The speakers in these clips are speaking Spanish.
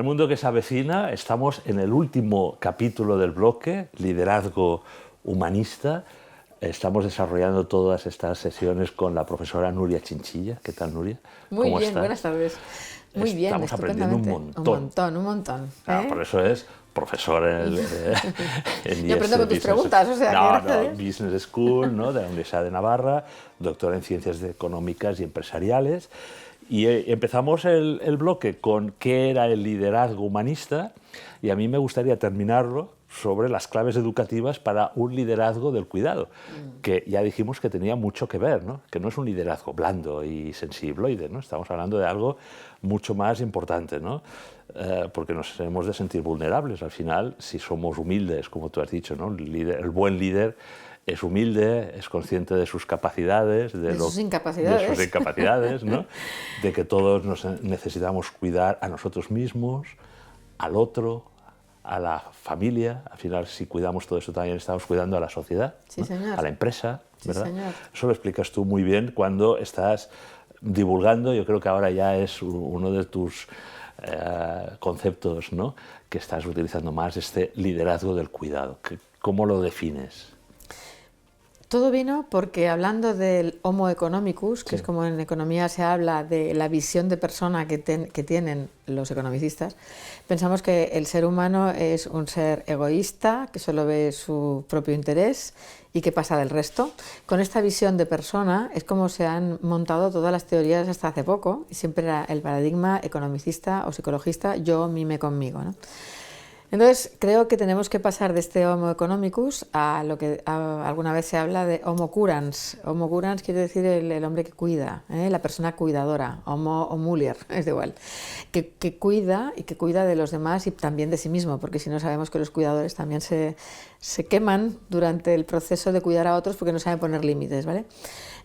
mundo que se avecina, estamos en el último capítulo del bloque, liderazgo humanista. Estamos desarrollando todas estas sesiones con la profesora Nuria Chinchilla. ¿Qué tal, Nuria? Muy ¿Cómo bien, estás? buenas tardes. Muy bien, Estamos aprendiendo un montón. Un montón. Por eso es profesor en Yo aprendo con tus preguntas, o sea, que gracias a Dios. Business School, ¿no? De la Universidad de Navarra, doctor en Ciencias Económicas y Empresariales. Y empezamos el bloque con qué era el liderazgo humanista, y a mí me gustaría terminarlo sobre las claves educativas para un liderazgo del cuidado, que ya dijimos que tenía mucho que ver, ¿no? Que no es un liderazgo blando y sensibloide, ¿no? Estamos hablando de algo mucho más importante, ¿no? Porque nos hemos de sentir vulnerables. Al final, si somos humildes, como tú has dicho, ¿no? El buen líder es humilde, es consciente de sus capacidades, de sus incapacidades, ¿no? De que todos nos necesitamos cuidar a nosotros mismos, al otro, a la familia. Al final, si cuidamos todo eso, también estamos cuidando a la sociedad, sí, ¿no? señor. A la empresa, ¿verdad? Sí, señor. Eso lo explicas tú muy bien cuando estás divulgando. Yo creo que ahora ya es uno de tus conceptos, ¿no? Que estás utilizando más, este liderazgo del cuidado. ¿Cómo lo defines? Todo vino porque, hablando del Homo economicus, que es como en economía se habla de la visión de persona que tienen los economicistas, pensamos que el ser humano es un ser egoísta, que solo ve su propio interés y que pasa del resto. Con esta visión de persona es como se han montado todas las teorías hasta hace poco, y siempre era el paradigma economicista o psicologista, yo, mime conmigo, ¿no? Entonces, creo que tenemos que pasar de este Homo economicus a lo que alguna vez se habla de Homo curans. Homo curans quiere decir el hombre que cuida, la persona cuidadora, Homo mulier, es igual, que cuida y que cuida de los demás y también de sí mismo, porque si no sabemos que los cuidadores también se queman durante el proceso de cuidar a otros porque no saben poner límites, ¿vale?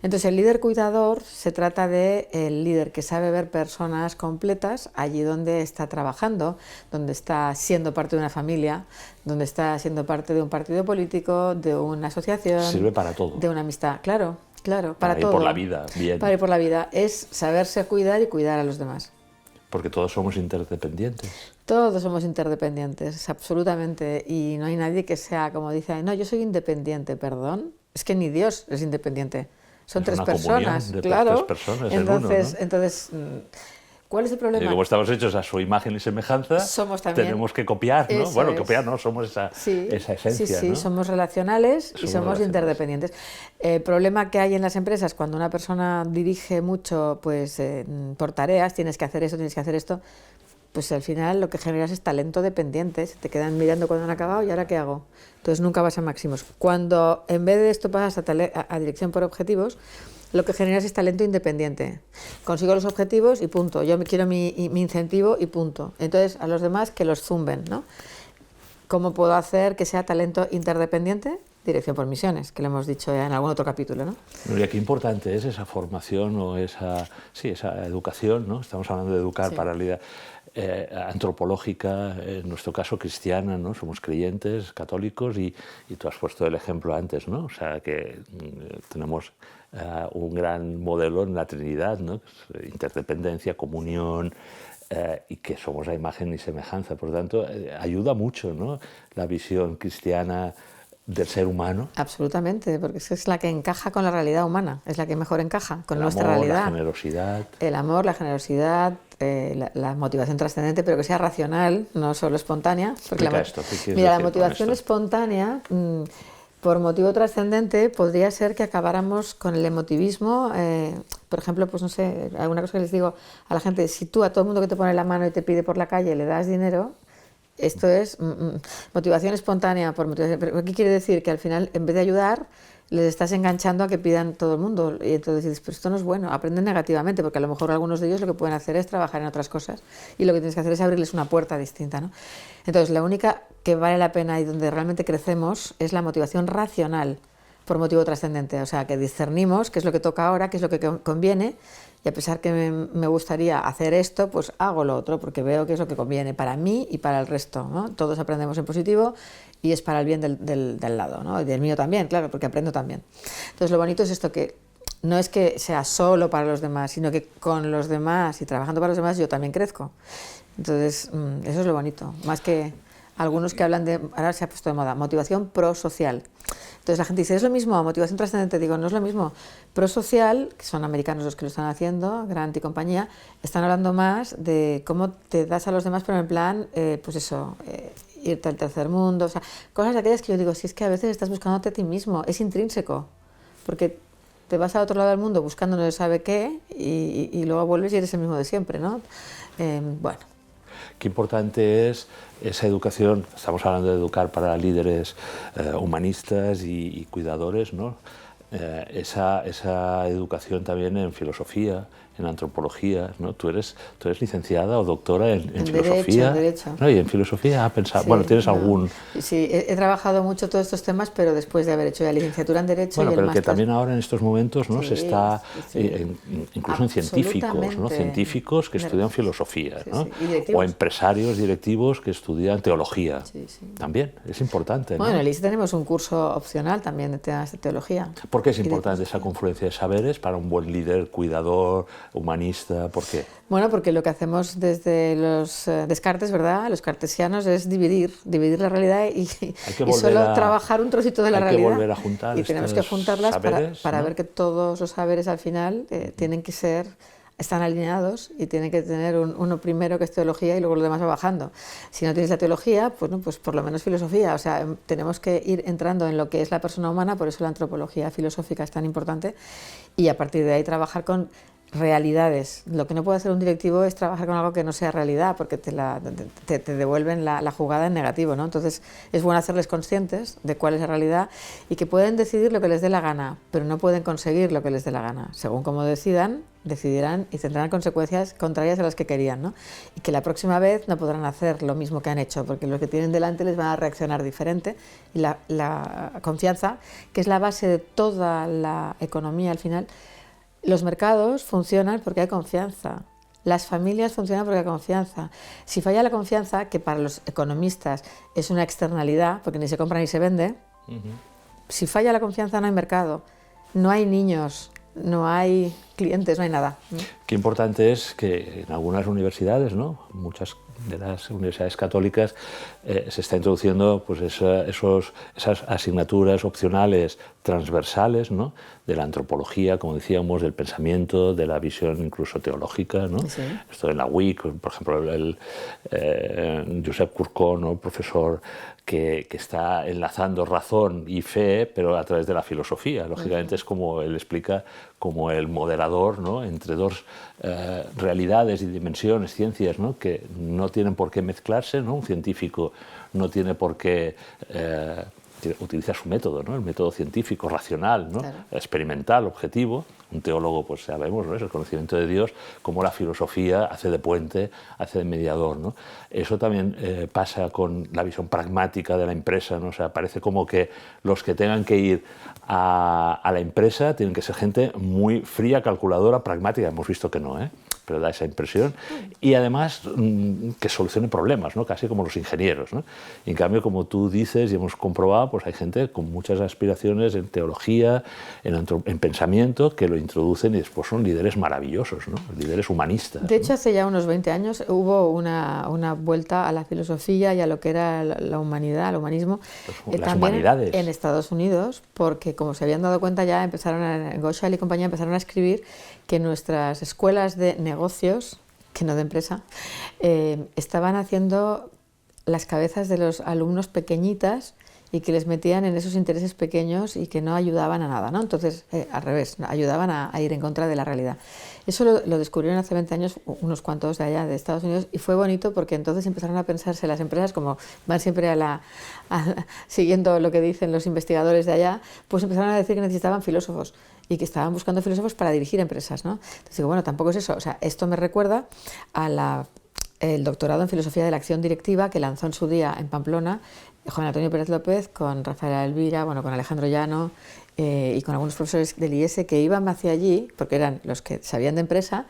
Entonces, el líder cuidador se trata de el líder que sabe ver personas completas allí donde está trabajando, donde está siendo parte de una familia, donde está siendo parte de un partido político, de una asociación. Sirve para todo. De una amistad, claro, para todo. Ir por la vida, bien. Para ir por la vida. Es saberse cuidar y cuidar a los demás. Porque todos somos interdependientes. Todos somos interdependientes, absolutamente. Y no hay nadie que sea, como dice, no, yo soy independiente, perdón. Es que ni Dios es independiente. Son tres personas, claro. Tres personas entonces, en uno, ¿no? ¿Cuál es el problema? Y como estamos hechos a su imagen y semejanza, somos también, tenemos que copiar, ¿no? Bueno, copiar no, somos esa esencia, sí, ¿no? somos relacionales y somos interdependientes. El problema que hay en las empresas, cuando una persona dirige mucho, pues por tareas, tienes que hacer eso, tienes que hacer esto, pues al final lo que generas es talento dependiente, se te quedan mirando cuando han acabado y ahora ¿qué hago? Entonces nunca vas a máximos. Cuando en vez de esto pasas a dirección por objetivos, lo que generas es talento independiente. Consigo los objetivos y punto, yo me quiero mi incentivo y punto. Entonces a los demás que los zumben, ¿no? ¿Cómo puedo hacer que sea talento interdependiente? Dirección por misiones, que lo hemos dicho ya en algún otro capítulo, ¿no? Nuria, qué importante es esa formación o esa educación, ¿no? Estamos hablando de educar para la vida antropológica, en nuestro caso cristiana, ¿no? Somos creyentes, católicos, y tú has puesto el ejemplo antes, ¿no? O sea, que tenemos un gran modelo en la Trinidad, ¿no? Interdependencia, comunión, y que somos a imagen y semejanza. Por lo tanto, ayuda mucho, ¿no? La visión cristiana del ser humano. Absolutamente, porque es la que encaja con la realidad humana, es la que mejor encaja con nuestra realidad. La generosidad. El amor, la generosidad, la motivación trascendente, pero que sea racional, no solo espontánea. Porque la motivación espontánea, por motivo trascendente, podría ser que acabáramos con el emotivismo. Por ejemplo, pues no sé, alguna cosa que les digo a la gente, si tú a todo el mundo que te pone la mano y te pide por la calle le das dinero, esto es motivación espontánea por motivación. ¿Pero qué quiere decir? Que al final, en vez de ayudar, les estás enganchando a que pidan todo el mundo. Y entonces dices, pero esto no es bueno, aprenden negativamente, porque a lo mejor algunos de ellos lo que pueden hacer es trabajar en otras cosas. Y lo que tienes que hacer es abrirles una puerta distinta, ¿no? Entonces, la única que vale la pena y donde realmente crecemos es la motivación racional por motivo trascendente. O sea, que discernimos qué es lo que toca ahora, qué es lo que conviene. Y a pesar que me gustaría hacer esto, pues hago lo otro, porque veo que es lo que conviene para mí y para el resto, ¿no? Todos aprendemos en positivo y es para el bien del lado, ¿no? Y del mío también, claro, porque aprendo también. Entonces lo bonito es esto, que no es que sea solo para los demás, sino que con los demás y trabajando para los demás yo también crezco. Entonces, eso es lo bonito, más que algunos que hablan de, ahora se ha puesto de moda, motivación prosocial. Entonces la gente dice, ¿es lo mismo motivación trascendente? Digo, no es lo mismo. Prosocial, que son americanos los que lo están haciendo, Grant y compañía, están hablando más de cómo te das a los demás, pero en plan, pues eso, irte al tercer mundo, o sea, cosas de aquellas que yo digo, si es que a veces estás buscándote a ti mismo, es intrínseco, porque te vas al otro lado del mundo buscando no se sabe qué y luego vuelves y eres el mismo de siempre, ¿no? Bueno. Qué importante es esa educación, estamos hablando de educar para líderes humanistas y cuidadores, ¿no? Esa educación también en filosofía, en antropología, ¿no? Tú eres licenciada o doctora en filosofía. Derecho. ¿No? Y en filosofía, Sí, bueno, ¿tienes algún...? Sí, he trabajado mucho todos estos temas, pero después de haber hecho la licenciatura en Derecho bueno, y el pero máster. que también ahora en estos momentos, ¿no? Sí, se está, sí. incluso en científicos, ¿no? Científicos que estudian filosofía, sí, ¿no? Sí. ¿Y directivos? O empresarios directivos que estudian teología. Sí, sí. También, es importante, ¿no? Bueno, en el ISE tenemos un curso opcional también de temas de teología. ¿Por qué es importante esa confluencia de saberes para un buen líder, cuidador, humanista? ¿Por qué? Bueno, porque lo que hacemos desde los Descartes, ¿verdad? Los cartesianos es dividir la realidad y solo trabajar un trocito de la realidad. Hay que volver a juntar y tenemos que juntarlas saberes, para ¿no? ver que todos los saberes al final están alineados y tienen que tener uno primero que es teología y luego lo demás va bajando. Si no tienes la teología, pues por lo menos filosofía. O sea, tenemos que ir entrando en lo que es la persona humana, por eso la antropología filosófica es tan importante, y a partir de ahí trabajar con realidades. Lo que no puede hacer un directivo es trabajar con algo que no sea realidad, porque te devuelven la jugada en negativo, ¿no? Entonces es bueno hacerles conscientes de cuál es la realidad y que pueden decidir lo que les dé la gana, pero no pueden conseguir lo que les dé la gana. Según como decidirán y tendrán consecuencias contrarias a las que querían, ¿no? Y que la próxima vez no podrán hacer lo mismo que han hecho, porque los que tienen delante les van a reaccionar diferente. Y la confianza, que es la base de toda la economía al final. Los mercados funcionan porque hay confianza. Las familias funcionan porque hay confianza. Si falla la confianza, que para los economistas es una externalidad, porque ni se compra ni se vende, si falla la confianza no hay mercado, no hay niños, no hay clientes, no hay nada. Qué importante es que en algunas universidades, ¿no? Muchas de las universidades católicas se está introduciendo pues esas asignaturas opcionales transversales, ¿no? De la antropología, como decíamos, del pensamiento, de la visión incluso teológica, ¿no? Sí. Esto en la UIC, por ejemplo, el Josep Curcó, ¿no? Profesor que está enlazando razón y fe, pero a través de la filosofía. Lógicamente es como él explica, como el moderador, ¿no? Entre dos realidades y dimensiones, ciencias, ¿no? Que no tienen por qué mezclarse, ¿no? Un científico no tiene por qué utiliza su método, ¿no? El método científico, racional, ¿no? Claro. Experimental, objetivo. Un teólogo, pues sabemos, ¿no? Es el conocimiento de Dios, como la filosofía hace de puente, hace de mediador, ¿no? Eso también pasa con la visión pragmática de la empresa, ¿no? O sea, parece como que los que tengan que ir a la empresa tienen que ser gente muy fría, calculadora, pragmática. Hemos visto que no, pero da esa impresión. Y además que solucione problemas, ¿no? Casi como los ingenieros, ¿no? Y en cambio, como tú dices y hemos comprobado, pues hay gente con muchas aspiraciones en teología, en pensamiento, que lo introducen y después son líderes maravillosos, ¿no? Líderes humanistas. De hecho, hace ya unos 20 años hubo una vuelta a la filosofía y a lo que era la humanidad, al humanismo, Las también humanidades. En Estados Unidos, porque como se habían dado cuenta ya, Goshal y compañía empezaron a escribir que nuestras escuelas de negocios, que no de empresa, estaban haciendo las cabezas de los alumnos pequeñitas y que les metían en esos intereses pequeños y que no ayudaban a nada, ¿no? Entonces, al revés, ayudaban a ir en contra de la realidad. Eso lo descubrieron hace 20 años unos cuantos de allá, de Estados Unidos, y fue bonito porque entonces empezaron a pensarse las empresas, como van siempre siguiendo lo que dicen los investigadores de allá, pues empezaron a decir que necesitaban filósofos y que estaban buscando filósofos para dirigir empresas, ¿no? Entonces digo, bueno, tampoco es eso. O sea, esto me recuerda a el doctorado en Filosofía de la Acción Directiva que lanzó en su día en Pamplona Juan Antonio Pérez López, con Rafael Elvira, bueno, con Alejandro Llano y con algunos profesores del IES que iban hacia allí, porque eran los que sabían de empresa,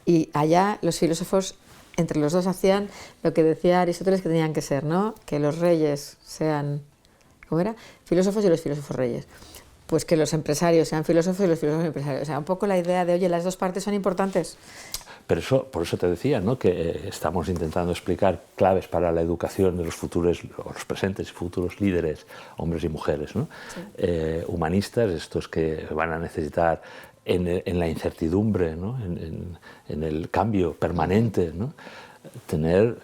y allá los filósofos, entre los dos, hacían lo que decía Aristóteles que tenían que ser, ¿no? Que los reyes sean, ¿cómo era? Filósofos y los filósofos reyes. Pues que los empresarios sean filósofos y los filósofos empresarios. O sea, un poco la idea de, oye, las dos partes son importantes. Pero por eso te decía, ¿no?, que estamos intentando explicar claves para la educación de los futuros, o los presentes y futuros líderes, hombres y mujeres, ¿no? Sí. Humanistas, estos que van a necesitar en la incertidumbre, ¿no?, en el cambio permanente, ¿no?, tener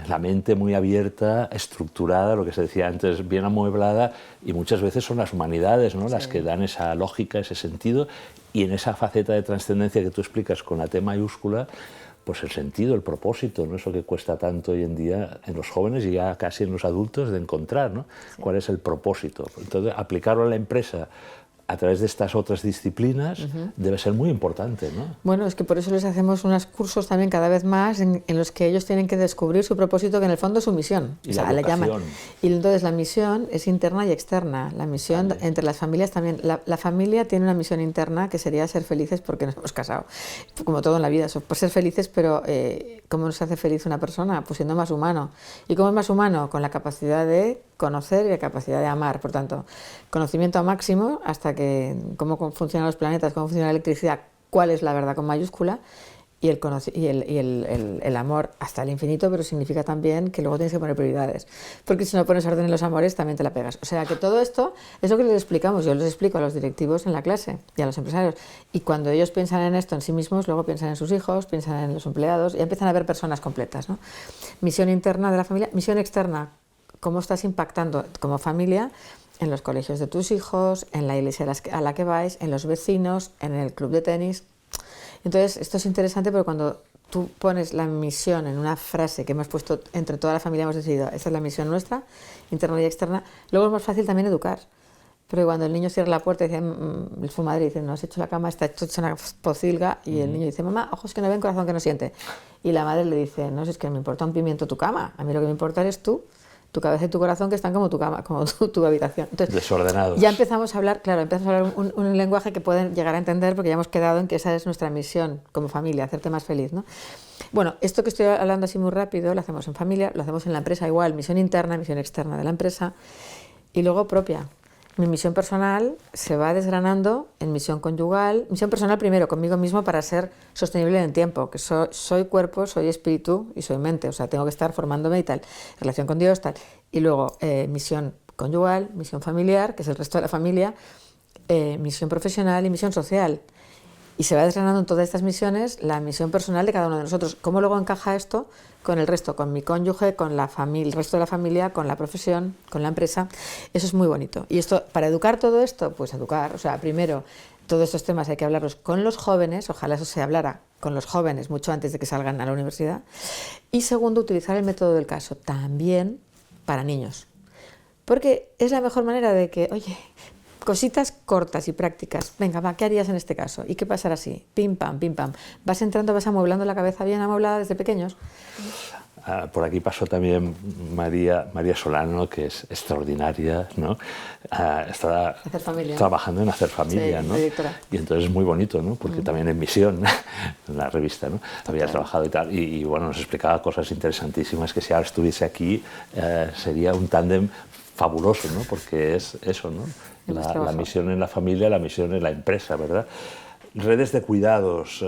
la mente muy abierta, estructurada, lo que se decía antes, bien amueblada, y muchas veces son las humanidades, ¿no?, las que dan esa lógica, ese sentido, y en esa faceta de trascendencia que tú explicas con la T mayúscula, pues el sentido, el propósito, ¿no?, eso que cuesta tanto hoy en día en los jóvenes y ya casi en los adultos de encontrar, ¿no?, cuál es el propósito. Entonces, aplicarlo a la empresa a través de estas otras disciplinas debe ser muy importante, ¿no? Bueno, es que por eso les hacemos unos cursos también cada vez más en los que ellos tienen que descubrir su propósito, que en el fondo es su misión. Y la vocación. Y entonces la misión es interna y externa. La misión entre las familias también. La familia tiene una misión interna que sería ser felices porque nos hemos casado. Como todo en la vida, por ser felices, pero ¿cómo nos hace feliz una persona? Pues siendo más humano. ¿Y cómo es más humano? Con la capacidad de conocer y la capacidad de amar. Por tanto, conocimiento a máximo hasta que cómo funcionan los planetas, cómo funciona la electricidad, cuál es la verdad con mayúscula, y el amor hasta el infinito, pero significa también que luego tienes que poner prioridades. Porque si no pones orden en los amores, también te la pegas. O sea que todo esto es lo que les explicamos. Yo les explico a los directivos en la clase y a los empresarios. Y cuando ellos piensan en esto en sí mismos, luego piensan en sus hijos, piensan en los empleados y empiezan a ver personas completas, ¿no? Misión interna de la familia, misión externa. ¿Cómo estás impactando como familia en los colegios de tus hijos, en la iglesia a la que vais, en los vecinos, en el club de tenis? Entonces, esto es interesante porque cuando tú pones la misión en una frase que hemos puesto entre toda la familia, hemos decidido, esta es la misión nuestra, interna y externa, luego es más fácil también educar. Pero cuando el niño cierra la puerta y dice, su madre dice, no has hecho la cama, está hecho una pocilga, y el niño dice, mamá, ojos que no ven, corazón que no siente. Y la madre le dice, no, si es que me importa un pimiento tu cama, a mí lo que me importa eres tú, tu cabeza y tu corazón, que están como tu cama, como tu habitación. Entonces, desordenados. Ya empezamos a hablar, claro, empezamos a hablar un lenguaje que pueden llegar a entender, porque ya hemos quedado en que esa es nuestra misión como familia, hacerte más feliz, ¿no? Bueno, esto que estoy hablando así muy rápido, lo hacemos en familia, lo hacemos en la empresa igual, misión interna, misión externa de la empresa, y luego propia. Mi misión personal se va desgranando en misión conyugal, misión personal primero conmigo mismo para ser sostenible en el tiempo, que soy cuerpo, soy espíritu y soy mente, o sea, tengo que estar formándome y tal, relación con Dios, tal. Y luego misión conyugal, misión familiar, que es el resto de la familia, misión profesional y misión social. Y se va desgranando en todas estas misiones la misión personal de cada uno de nosotros. ¿Cómo luego encaja esto con el resto, con mi cónyuge, con la familia, el resto de la familia, con la profesión, con la empresa? Eso es muy bonito. Y esto, para educar todo esto, pues educar, o sea, primero, todos estos temas hay que hablarlos con los jóvenes, ojalá eso se hablara con los jóvenes mucho antes de que salgan a la universidad. Y segundo, utilizar el método del caso también para niños. Porque es la mejor manera de que, oye, cositas cortas y prácticas. Venga, va, ¿qué harías en este caso? ¿Y qué pasará así? Pim, pam, pim, pam. Vas entrando, vas amueblando la cabeza bien amueblada desde pequeños. Por aquí pasó también María Solano, que es extraordinaria, ¿no? Está trabajando en Hacer Familia, sí, ¿no? Y entonces es muy bonito, ¿no? Porque también en Misión, en la revista, ¿no? Había trabajado y tal. Y bueno, nos explicaba cosas interesantísimas que si ahora estuviese aquí sería un tándem fabuloso, ¿no? Porque es eso, ¿no? La misión en la familia, la misión en la empresa, ¿verdad? Redes de cuidados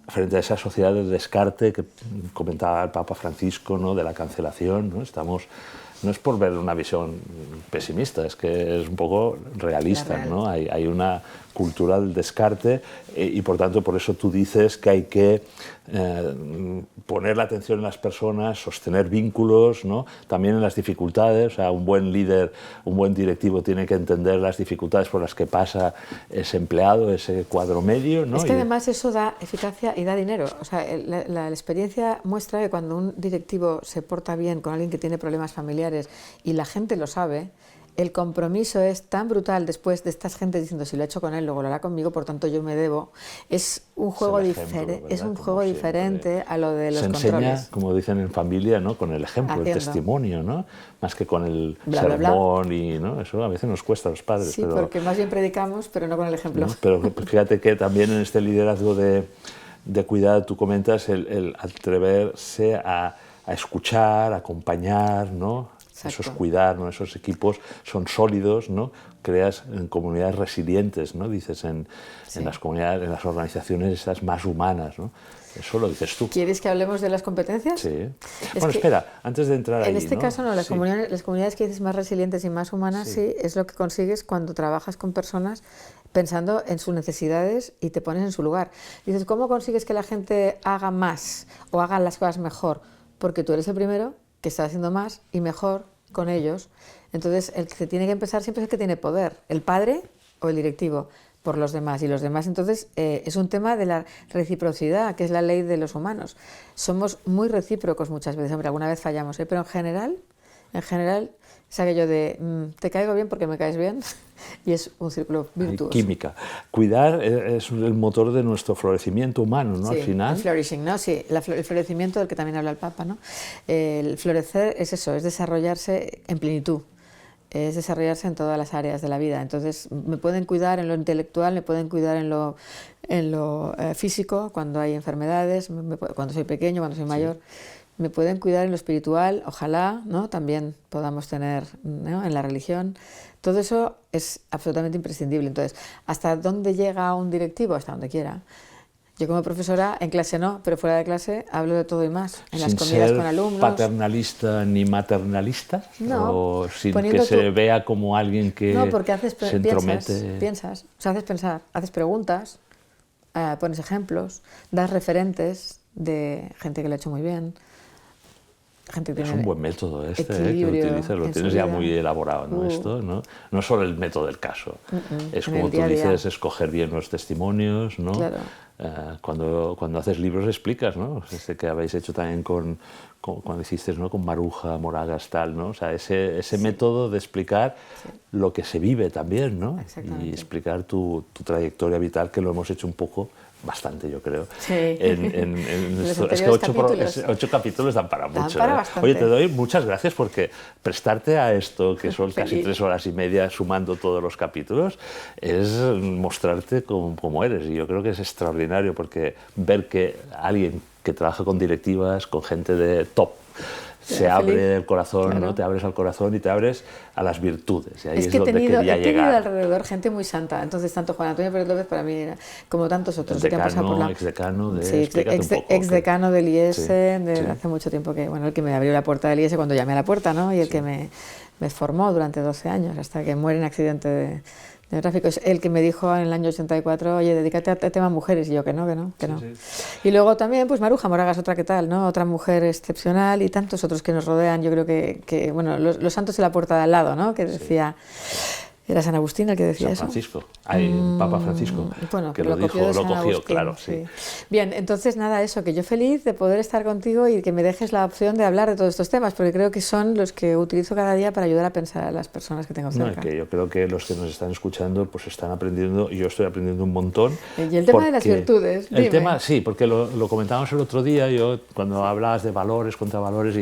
frente a esa sociedad del descarte que comentaba el Papa Francisco, ¿no? De la cancelación, ¿no? No es por ver una visión pesimista, es que es un poco realista, ¿no? Hay una cultura del descarte y por tanto por eso tú dices que hay que poner la atención en las personas, sostener vínculos, ¿no? También en las dificultades. O sea, un buen líder, un buen directivo tiene que entender las dificultades por las que pasa ese empleado, ese cuadro medio, ¿no? Es que además eso da eficacia y da dinero. O sea, la experiencia muestra que cuando un directivo se porta bien con alguien que tiene problemas familiares y la gente lo sabe, el compromiso es tan brutal después de estas gente diciendo si lo he hecho con él, luego lo hará conmigo, por tanto yo me debo. Es un juego diferente a lo de los controles. Se enseña, como dicen en familia, ¿no? Con el ejemplo, el testimonio, ¿no? Más que con el sermón y, ¿no? Eso a veces nos cuesta a los padres. Sí, porque más bien predicamos, pero no con el ejemplo. ¿No? Pero fíjate que también en este liderazgo de cuidado, tú comentas el atreverse a escuchar, a acompañar, ¿no? Exacto. Eso es cuidar, ¿no? Esos equipos son sólidos, ¿no? Creas en comunidades resilientes, ¿no? Dices en las comunidades, en las organizaciones esas más humanas, ¿no? Eso lo dices tú. ¿Quieres que hablemos de las competencias? Sí. Bueno, espera, antes de entrar ahí, en este caso no, las Sí. comunidades que dices más resilientes y más humanas, sí, es lo que consigues cuando trabajas con personas pensando en sus necesidades y te pones en su lugar. Dices, ¿cómo consigues que la gente haga más o haga las cosas mejor? Porque tú eres el primero que está haciendo más y mejor con ellos. Entonces, el que tiene que empezar siempre es el que tiene poder, el padre o el directivo, por los demás. Y los demás, entonces, es un tema de la reciprocidad, que es la ley de los humanos. Somos muy recíprocos muchas veces, hombre, alguna vez fallamos, pero en general, es aquello de te caigo bien porque me caes bien, y es un círculo virtuoso. Química. Cuidar es el motor de nuestro florecimiento humano, ¿no? Sí, Al final. el flourishing, ¿no? Sí, el florecimiento del que también habla el Papa, ¿no? El florecer es eso, es desarrollarse en plenitud. Es desarrollarse en todas las áreas de la vida. Entonces, me pueden cuidar en lo intelectual, me pueden cuidar en lo físico, cuando hay enfermedades, cuando soy pequeño, cuando soy mayor. Me pueden cuidar en lo espiritual, ojalá, ¿no? También podamos tener, ¿no? En la religión. Todo eso es absolutamente imprescindible. Entonces, ¿hasta dónde llega un directivo? Hasta donde quiera. Yo como profesora, en clase no, pero fuera de clase hablo de todo y más. En las comidas con alumnos. ¿Sin ser paternalista ni maternalista? No. ¿O sin que se vea como alguien que no, porque se entromete? Piensas, o sea, haces pensar, haces preguntas, pones ejemplos, das referentes de gente que lo ha hecho muy bien. Gente que es tiene un buen método que utilizas, lo tienes ya muy elaborado, ¿no? Esto, ¿no? No solo el método del caso, es como tú dices, escoger bien los testimonios, ¿no? Claro. Cuando haces libros explicas, ¿no? Este que habéis hecho también cuando hiciste, ¿no? Con Maruja, Moragas, tal, ¿no? O sea, ese método de explicar lo que se vive también, ¿no? Y explicar tu trayectoria vital, que lo hemos hecho un poco, bastante, yo creo. Sí. Es que 8 capítulos dan para mucho. Dan para Oye, te doy muchas gracias porque prestarte a esto, que son casi 3 horas y media sumando todos los capítulos, es mostrarte como eres. Y yo creo que es extraordinario porque ver que alguien que trabaja con directivas, con gente de top, se abre el corazón, claro. ¿no? Te abres al corazón y te abres a las virtudes. Y ahí es donde quería llegar. He tenido alrededor gente muy santa. Entonces, tanto Juan Antonio Pérez López para mí era como tantos otros decano, que han pasado por la... exdecano de... Sí, exdecano del IES, hace mucho tiempo que... Bueno, el que me abrió la puerta del IES cuando llamé a la puerta, ¿no? Y el que me formó durante 12 años, hasta que muere en accidente de tráfico. Es el que me dijo en el año 84, oye, dedícate a tema mujeres, y yo que no. Sí. Y luego también, pues Maruja Moragas, otra que tal, ¿no? Otra mujer excepcional y tantos otros que nos rodean. Yo creo que bueno, los santos de la puerta de al lado, ¿no? Que decía... Era San Agustín el que decía San Francisco. Papa Francisco, bueno, que lo dijo, lo cogió, Agustín, claro. Sí. Bien, entonces nada, eso, que yo feliz de poder estar contigo y que me dejes la opción de hablar de todos estos temas, porque creo que son los que utilizo cada día para ayudar a pensar a las personas que tengo cerca. Que yo creo que los que nos están escuchando pues están aprendiendo, y yo estoy aprendiendo un montón. Y el tema de las virtudes, el tema, sí, porque lo comentábamos el otro día, yo cuando hablabas de valores, contravalores,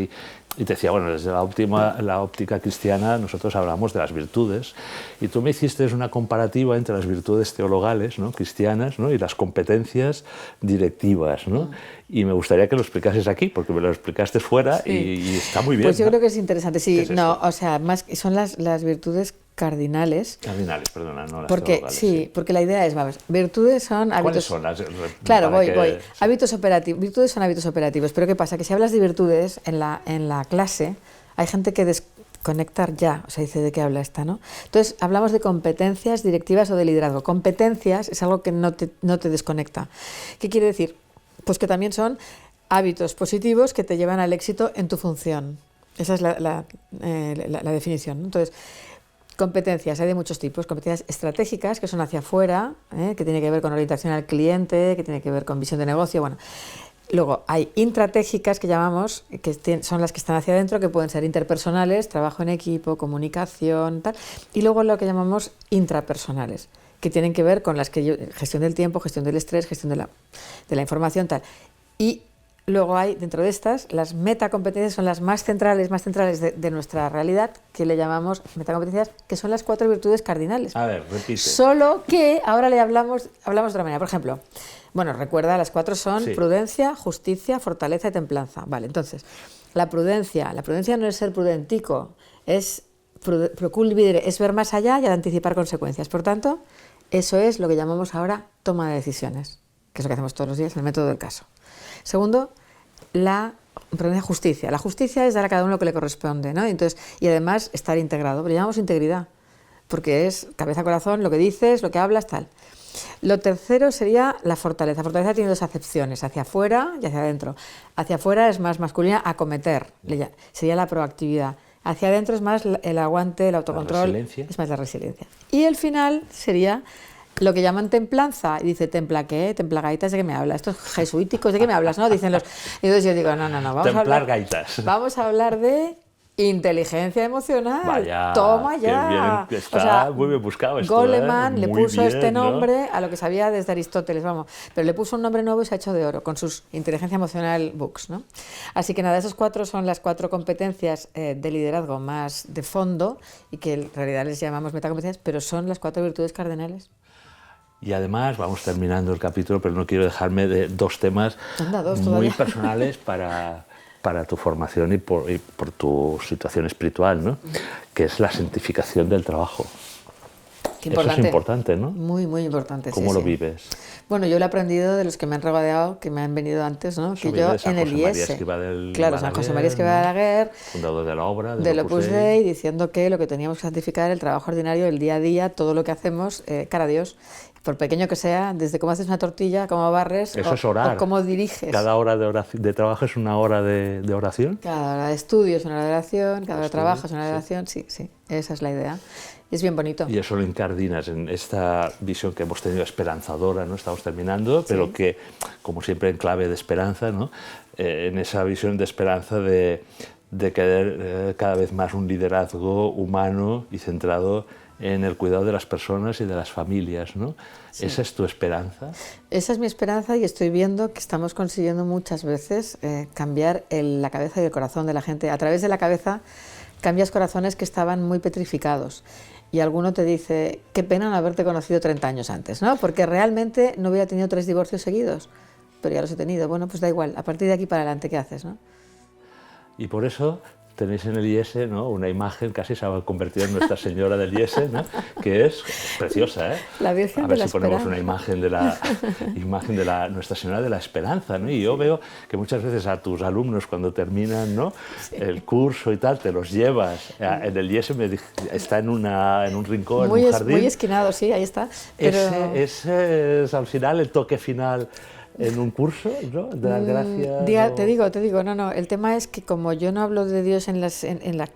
y te decía, bueno, desde la óptica cristiana nosotros hablamos de las virtudes, y tú me hiciste una comparativa entre las virtudes teologales, ¿no? Cristianas, ¿no? Y las competencias directivas, ¿no? Y me gustaría que lo explicases aquí, porque me lo explicaste fuera y está muy bien. Pues yo creo que es interesante, sí. ¿Es no, o sea, más son las virtudes cardinales. Cardinales, perdona, no las porque teologales. Sí, porque la idea es, vamos, virtudes son hábitos... ¿Cuáles son las? Claro, voy. Sí. Hábitos operativos. Virtudes son hábitos operativos, pero ¿qué pasa? Que si hablas de virtudes en la clase, hay gente que desconectar ya, o sea, dice, ¿de qué habla esta, no? Entonces, hablamos de competencias directivas o de liderazgo. Competencias es algo que no te desconecta. ¿Qué quiere decir? Pues que también son hábitos positivos que te llevan al éxito en tu función. Esa es la definición, ¿no? Entonces, competencias hay de muchos tipos. Competencias estratégicas, que son hacia afuera, que tiene que ver con orientación al cliente, que tiene que ver con visión de negocio, bueno. Luego hay intratégicas, que llamamos, que son las que están hacia adentro, que pueden ser interpersonales, trabajo en equipo, comunicación, tal. Y luego lo que llamamos intrapersonales, que tienen que ver con las que gestión del tiempo, gestión del estrés, gestión de la información, tal. Y luego hay, dentro de estas, las metacompetencias, son las más centrales de nuestra realidad, que le llamamos metacompetencias, que son las 4 virtudes cardinales. A ver, repite. Solo que ahora hablamos de otra manera. Por ejemplo, bueno, recuerda, las 4 son prudencia, justicia, fortaleza y templanza. Vale, entonces, la prudencia no es ser prudentico, es proculvidere, es ver más allá y anticipar consecuencias. Por tanto, eso es lo que llamamos ahora toma de decisiones. que es lo que hacemos todos los días, el método del caso. Segundo, la justicia. La justicia es dar a cada uno lo que le corresponde, ¿no? Entonces, y además estar integrado. Pero llamamos integridad, porque es cabeza, corazón, lo que dices, lo que hablas, tal. Lo tercero sería la fortaleza. La fortaleza tiene dos acepciones, hacia afuera y hacia adentro. Hacia afuera es más masculina, acometer, sería la proactividad. Hacia adentro es más el aguante, el autocontrol, es más la resiliencia. Y el final sería lo que llaman templanza. Y dice, ¿templa qué? ¿Templa gaitas? ¿De qué me hablas? Estos jesuíticos, ¿de qué me hablas? ¿No? Dicen los... Entonces yo digo, no, vamos a hablar de inteligencia emocional. Vaya, toma ya. Bien, está muy bien buscado esto. Goleman le puso bien, este nombre, ¿no? a lo que sabía desde Aristóteles, vamos, pero le puso un nombre nuevo y se ha hecho de oro con sus inteligencia emocional books, ¿no? Así que nada, esos 4 son las 4 competencias de liderazgo más de fondo y que en realidad les llamamos metacompetencias, pero son las 4 virtudes cardinales. Y además, vamos terminando el capítulo, pero no quiero dejarme de 2 temas muy personales para tu formación y por tu situación espiritual, ¿no? Que es la santificación del trabajo. Eso es importante, ¿no? Muy, muy importante. ¿Cómo lo vives? Bueno, yo lo he aprendido de los que me han regadeado, que me han venido antes, ¿no? Que yo en el IES. Claro, San José María Escrivá de Balaguer, fundador de la obra, del Opus Dei, diciendo que lo que teníamos que santificar el trabajo ordinario, el día a día, todo lo que hacemos, cara a Dios, por pequeño que sea, desde cómo haces una tortilla, cómo barres, eso es orar. O cómo diriges. Cada hora de trabajo es una hora de oración. Cada hora de estudio es una hora de oración, cada hora de trabajo es una hora de oración, sí, esa es la idea. Es bien bonito. Y eso lo encardinas en esta visión que hemos tenido esperanzadora, ¿no? Estamos terminando, pero que, como siempre, en clave de esperanza, ¿no? En esa visión de esperanza de querer cada vez más un liderazgo humano y centrado en el cuidado de las personas y de las familias, ¿no? Sí. ¿Esa es tu esperanza? Esa es mi esperanza y estoy viendo que estamos consiguiendo muchas veces cambiar la cabeza y el corazón de la gente. A través de la cabeza cambias corazones que estaban muy petrificados. Y alguno te dice, qué pena no haberte conocido 30 años antes, ¿no? Porque realmente no hubiera tenido 3 divorcios seguidos, pero ya los he tenido. Bueno, pues da igual, a partir de aquí para adelante, ¿qué haces, no? Y por eso tenéis en el IES, ¿no? Una imagen, casi se ha convertido en Nuestra Señora del IES, ¿no? Que es preciosa, ¿eh? La Virgen de la Esperanza. A ver si ponemos una imagen de la Nuestra Señora de la Esperanza, ¿no? Y yo veo que muchas veces a tus alumnos cuando terminan, ¿no? Sí. El curso y tal, te los llevas. En el IES está en un rincón, en un jardín. Muy esquinado, sí, ahí está. Pero... Ese es al final el toque final en un curso, ¿no? De las gracias. Te digo, no, el tema es que como yo no hablo de Dios en las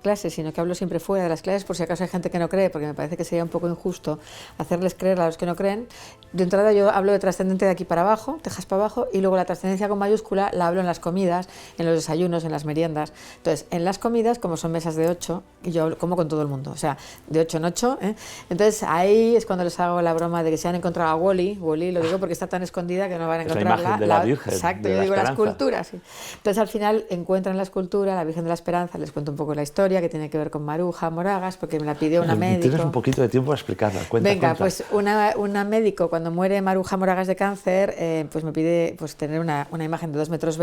clases, sino que hablo siempre fuera de las clases, por si acaso hay gente que no cree, porque me parece que sería un poco injusto hacerles creer a los que no creen. De entrada yo hablo de trascendente de aquí para abajo, tejas para abajo, y luego la trascendencia con mayúscula la hablo en las comidas, en los desayunos, en las meriendas. Entonces, en las comidas, como son mesas de 8, y yo como con todo el mundo, o sea, de 8 en 8, ¿eh? Entonces ahí es cuando les hago la broma de que se han encontrado a Wally, lo digo porque está tan escondida que no van a encontrar de la Virgen. Exacto, yo digo la escultura, sí. Entonces al final encuentran la escultura, la Virgen de la Esperanza, les cuento un poco la historia que tiene que ver con Maruja Moragas, porque me la pidió una médico. Tienes un poquito de tiempo para explicarla, cuenta. Pues una médico, cuando muere Maruja Moragas de cáncer, pues me pide tener una imagen de 2,20 metros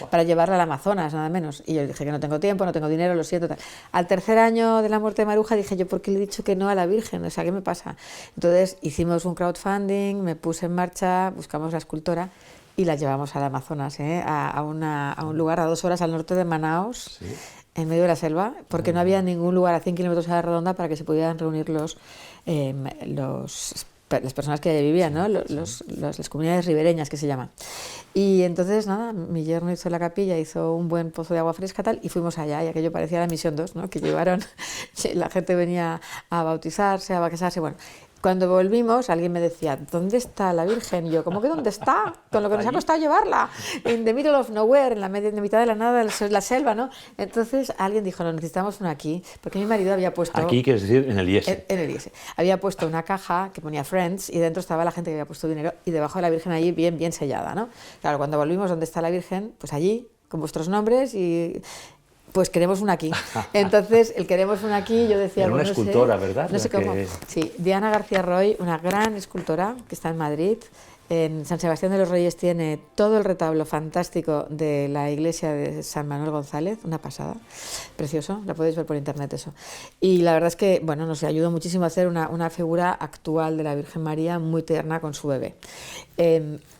para llevarla al Amazonas, nada menos. Y yo le dije que no tengo tiempo, no tengo dinero, lo siento, tal. Al tercer año de la muerte de Maruja dije yo, ¿por qué le he dicho que no a la Virgen? O sea, ¿qué me pasa? Entonces hicimos un crowdfunding, me puse en marcha, buscamos la escultora y la llevamos al Amazonas, a un lugar a 2 horas al norte de Manaos, ¿sí? En medio de la selva, porque no había ningún lugar a 100 kilómetros a la redonda para que se pudieran reunir las personas que allí vivían, ¿no? Las comunidades ribereñas que se llaman. Y entonces, nada, mi yerno hizo la capilla, hizo un buen pozo de agua fresca tal, y fuimos allá, y aquello parecía la misión 2, ¿no? Que llevaron, la gente venía a bautizarse, a casarse, bueno. Cuando volvimos, alguien me decía, ¿dónde está la Virgen? Y yo, ¿cómo que dónde está? Con lo que nos ha costado llevarla. In the middle of nowhere, en la mitad de la nada, de la selva, ¿no? Entonces alguien dijo, no, necesitamos una aquí, porque mi marido había puesto... Aquí, quieres decir, en el IES. En el IES. Había puesto una caja que ponía Friends, y dentro estaba la gente que había puesto dinero, y debajo de la Virgen allí bien sellada, ¿no? Claro, cuando volvimos, ¿dónde está la Virgen? Pues allí, con vuestros nombres y... Pues queremos una aquí. Entonces, el queremos una aquí, yo decía... Era una escultora, ¿verdad? No sé cómo. Sí, Diana García Roy, una gran escultora que está en Madrid, En San Sebastián de los Reyes tiene todo el retablo fantástico de la iglesia de San Manuel González, una pasada, precioso, la podéis ver por internet eso. Y la verdad es que, bueno, nos ayudó muchísimo a hacer una figura actual de la Virgen María muy tierna con su bebé.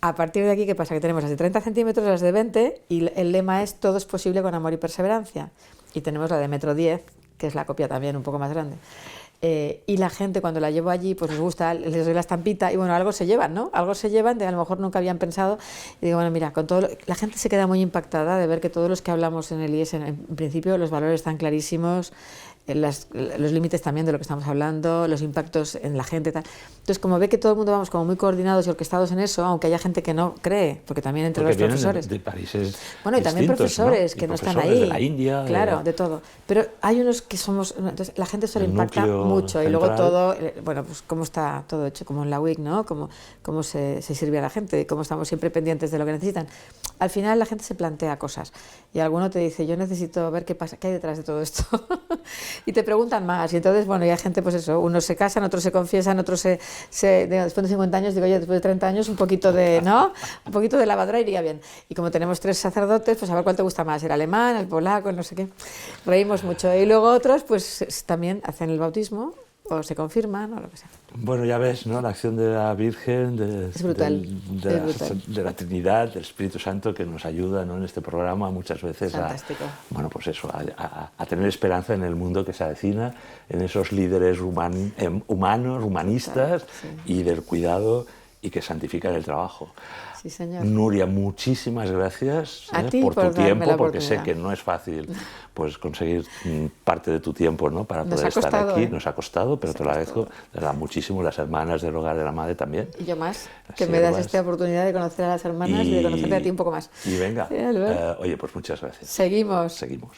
A partir de aquí, ¿qué pasa? Que tenemos las de 30 centímetros, las de 20, y el lema es todo es posible con amor y perseverancia. Y tenemos la de 1,10 m, que es la copia también un poco más grande. Y la gente cuando la llevo allí pues les gusta, les doy la estampita y bueno, algo se llevan, ¿no? Algo se llevan de a lo mejor nunca habían pensado y digo, bueno, mira, con todo la gente se queda muy impactada de ver que todos los que hablamos en el IES en principio los valores están clarísimos, los límites también de lo que estamos hablando, los impactos en la gente, tal. Entonces, como ve que todo el mundo vamos como muy coordinados y orquestados en eso, aunque haya gente que no cree, porque también entre los profesores... de países bueno, y también profesores, ¿no? Que no están ahí. De la India. Claro, de todo. Pero hay unos que somos... Entonces, la gente se le impacta mucho. Central. Y luego todo, bueno, pues cómo está todo hecho, como en la WIC, ¿no? Cómo se sirve a la gente, cómo estamos siempre pendientes de lo que necesitan. Al final la gente se plantea cosas y alguno te dice, yo necesito ver qué pasa, qué hay detrás de todo esto. Y te preguntan más. Y entonces, bueno, y hay gente, pues eso, unos se casan, otros se confiesan, otros después de 50 años, digo, oye, después de 30 años, un poquito de, ¿no? Un poquito de lavadora iría bien. Y como tenemos 3 sacerdotes, pues a ver cuál te gusta más, el alemán, el polaco, el no sé qué. Reímos mucho. Y luego otros, pues también hacen el bautismo, o se confirman, o lo que sea. Bueno, ya ves, ¿no? La acción de la Virgen, es brutal. de la Trinidad, del Espíritu Santo, que nos ayuda, ¿no? En este programa muchas veces bueno, pues eso, a tener esperanza en el mundo que se avecina, en esos líderes humanos, humanistas, sí. Y del cuidado y que santifican el trabajo. Sí, señor. Nuria, muchísimas gracias por tu tiempo, porque sé que no es fácil pues, conseguir parte de tu tiempo, ¿no? Para poder estar aquí. Nos ha costado, pero te lo agradezco de verdad muchísimo, las hermanas del Hogar de la Madre también. Y yo más, que me das esta oportunidad de conocer a las hermanas y de conocerte a ti un poco más. Y venga, oye, pues muchas gracias. Seguimos. Seguimos.